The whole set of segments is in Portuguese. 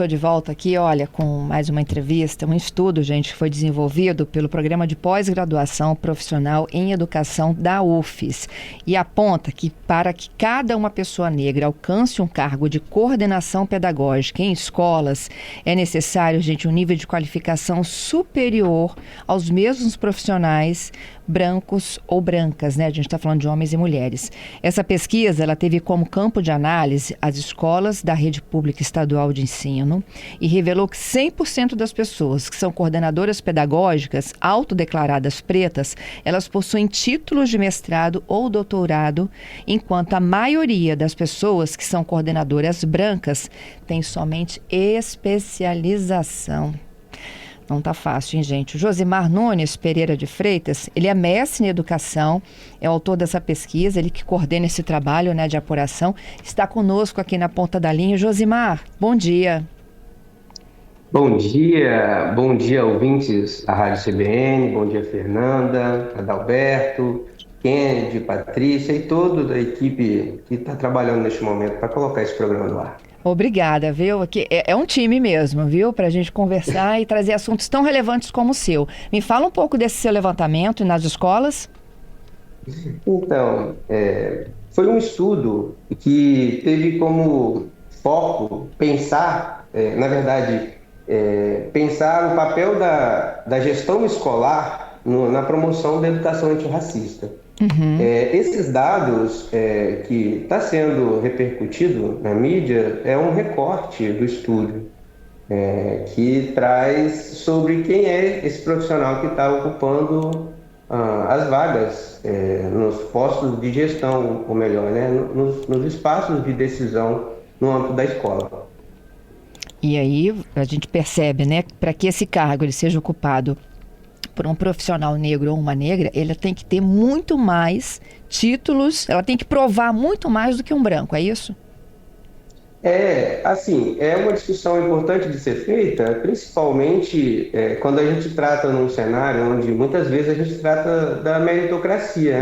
Estou de volta aqui, olha, com mais uma entrevista, um estudo, gente, que foi desenvolvido pelo Programa de Pós-Graduação Profissional em Educação da UFES e aponta que para que cada uma pessoa negra alcance um cargo de coordenação pedagógica em escolas, é necessário, gente, um nível de qualificação superior aos mesmos profissionais brancos ou brancas, né? A gente está falando de homens e mulheres. Essa pesquisa, ela teve como campo de análise as escolas da rede pública estadual de ensino e revelou que 100% das pessoas que são coordenadoras pedagógicas autodeclaradas pretas, elas possuem títulos de mestrado ou doutorado, enquanto a maioria das pessoas que são coordenadoras brancas tem somente especialização. Não está fácil, hein, gente? O Josimar Nunes Pereira de Freitas, ele é mestre em educação, é autor dessa pesquisa, ele que coordena esse trabalho, né, de apuração, está conosco aqui na ponta da linha. Josimar, bom dia. Bom dia, ouvintes da Rádio CBN, bom dia, Fernanda, Adalberto, Kennedy, Patrícia e toda a equipe que está trabalhando neste momento para colocar esse programa no ar. Obrigada, viu? Aqui é um time mesmo, viu? Para a gente conversar e trazer assuntos tão relevantes como o seu. Me fala um pouco desse seu levantamento nas escolas. Então, foi um estudo que teve como foco pensar, pensar o papel da gestão escolar na promoção da educação antirracista. Esses dados que está sendo repercutido na mídia é um recorte do estudo que traz sobre quem é esse profissional que está ocupando as vagas nos postos de gestão, ou melhor, né, nos espaços de decisão no âmbito da escola. E aí a gente percebe, né, para que esse cargo ele seja ocupado por um profissional negro ou uma negra, ele tem que ter muito mais títulos, ela tem que provar muito mais do que um branco, é isso? É uma discussão importante de ser feita, principalmente quando a gente trata num cenário onde muitas vezes a gente trata da meritocracia.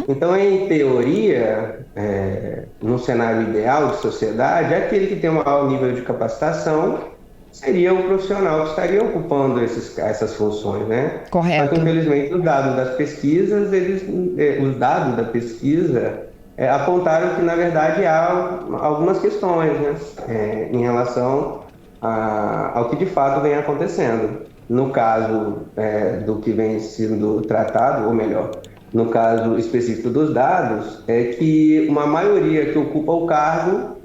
Então, em teoria, num cenário ideal de sociedade, aquele que tem um maior nível de capacitação seria o profissional que estaria ocupando essas funções, né? Correto. Só que, infelizmente, os dados da pesquisa apontaram que, na verdade, há algumas questões, né, em relação ao que de fato vem acontecendo. No caso do que vem sendo tratado, ou melhor, no caso específico dos dados, é que uma maioria que ocupa o cargo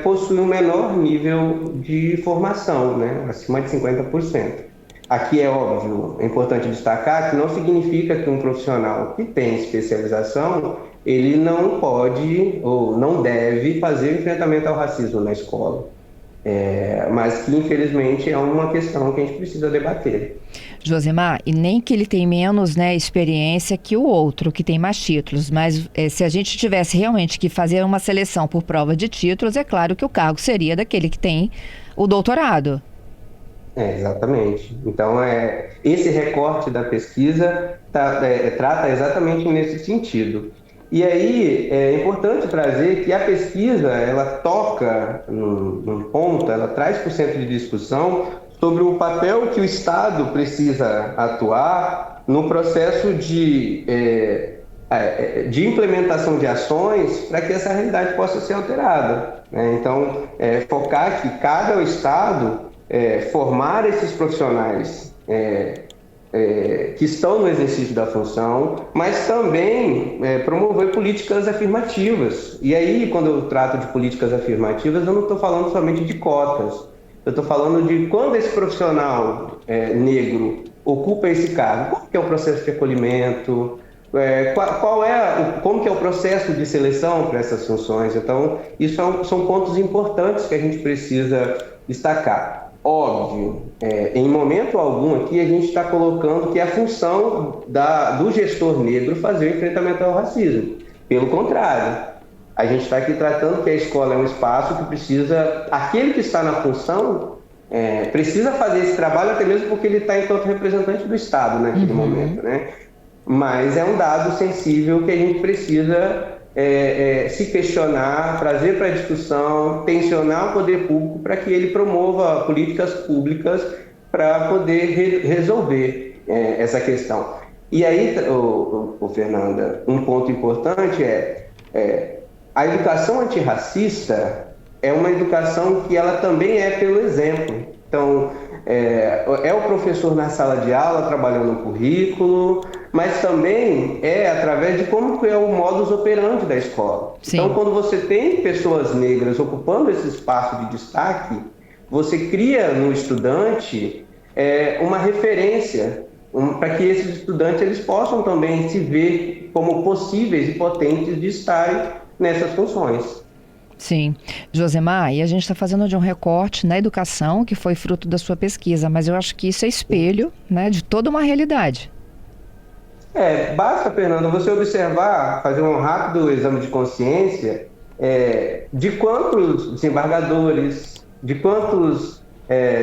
possui um menor nível de formação, né, acima de 50%. Aqui é óbvio, é importante destacar que não significa que um profissional que tem especialização, ele não pode ou não deve fazer enfrentamento ao racismo na escola. Mas que, infelizmente, é uma questão que a gente precisa debater. Josimar, e nem que ele tem menos, né, experiência que o outro, que tem mais títulos, mas se a gente tivesse realmente que fazer uma seleção por prova de títulos, é claro que o cargo seria daquele que tem o doutorado. Exatamente. Então, esse recorte da pesquisa trata exatamente nesse sentido. E aí, é importante trazer que a pesquisa, ela toca num ponto, ela traz para o centro de discussão sobre o papel que o Estado precisa atuar no processo de implementação de ações para que essa realidade possa ser alterada, né? Então, focar que cada Estado formar esses profissionais que estão no exercício da função, mas também promover políticas afirmativas. E aí, quando eu trato de políticas afirmativas, eu não estou falando somente de cotas. Eu estou falando de quando esse profissional negro ocupa esse cargo, como que é o processo de acolhimento, como que é o processo de seleção para essas funções. Então, isso são pontos importantes que a gente precisa destacar. Óbvio, em momento algum aqui a gente está colocando que é a função do gestor negro fazer o enfrentamento ao racismo. Pelo contrário, a gente está aqui tratando que a escola é um espaço que precisa, aquele que está na função, precisa fazer esse trabalho, até mesmo porque ele está enquanto representante do Estado naquele momento, né? Mas é um dado sensível que a gente precisa se questionar, trazer para a discussão, tensionar o poder público para que ele promova políticas públicas para poder resolver essa questão. E aí, Fernanda, um ponto importante a educação antirracista é uma educação que ela também é pelo exemplo. Então, é o professor na sala de aula trabalhando no currículo, mas também é através de como que é o modus operandi da escola. Sim. Então, quando você tem pessoas negras ocupando esse espaço de destaque, você cria no estudante uma referência para que esses estudantes eles possam também se ver como possíveis e potentes de estarem nessas funções. Sim. Josemar, e a gente está fazendo de um recorte na educação, que foi fruto da sua pesquisa, mas eu acho que isso é espelho, né, de toda uma realidade. Basta, Fernando, você observar, fazer um rápido exame de consciência de quantos desembargadores, de quantos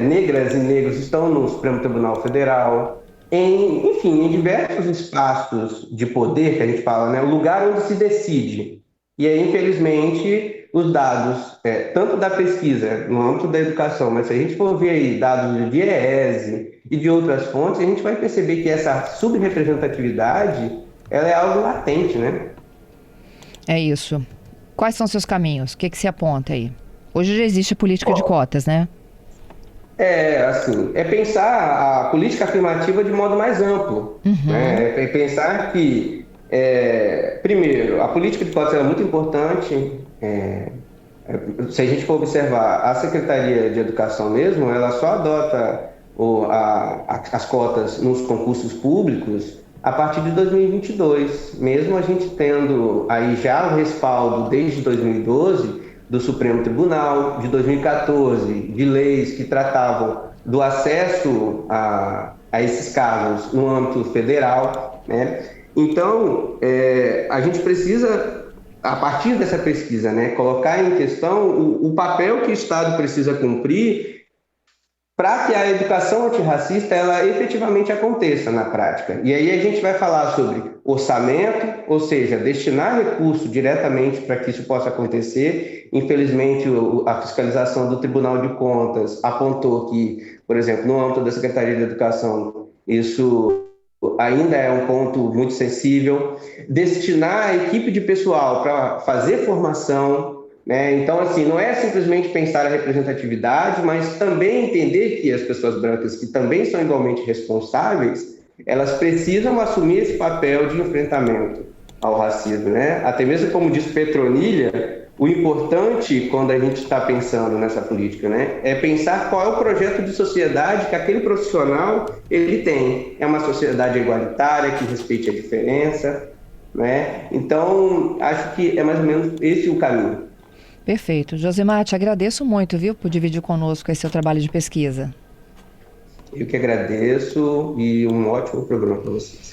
negras e negros estão no Supremo Tribunal Federal, em diversos espaços de poder, que a gente fala, né, o lugar onde se decide. E aí, infelizmente, os dados, tanto da pesquisa no âmbito da educação, mas se a gente for ver aí dados do DIEESE e de outras fontes, a gente vai perceber que essa subrepresentatividade, ela é algo latente, né? É isso. Quais são seus caminhos? O que se aponta aí? Hoje já existe política de cotas, né? É pensar a política afirmativa de modo mais amplo. Uhum. Né? É pensar que, primeiro, a política de cotas é muito importante. Se a gente for observar, a Secretaria de Educação mesmo, ela só adota as cotas nos concursos públicos a partir de 2022. Mesmo a gente tendo aí já o respaldo desde 2012 do Supremo Tribunal, de 2014, de leis que tratavam do acesso a esses cargos no âmbito federal, né? Então, a gente precisa, a partir dessa pesquisa, né, colocar em questão o papel que o Estado precisa cumprir para que a educação antirracista ela efetivamente aconteça na prática. E aí a gente vai falar sobre orçamento, ou seja, destinar recurso diretamente para que isso possa acontecer. Infelizmente, a fiscalização do Tribunal de Contas apontou que, por exemplo, no âmbito da Secretaria de Educação, isso ainda é um ponto muito sensível. Destinar a equipe de pessoal para fazer formação, né? Então, assim, não é simplesmente pensar a representatividade, mas também entender que as pessoas brancas, que também são igualmente responsáveis, elas precisam assumir esse papel de enfrentamento ao racismo, né? Até mesmo, como diz Petronilha, o importante, quando a gente está pensando nessa política, né, é pensar qual é o projeto de sociedade que aquele profissional ele tem. É uma sociedade igualitária, que respeite a diferença, né? Então, acho que é mais ou menos esse o caminho. Perfeito. Josemar, te agradeço muito, viu, por dividir conosco esse seu trabalho de pesquisa. Eu que agradeço e um ótimo programa para vocês.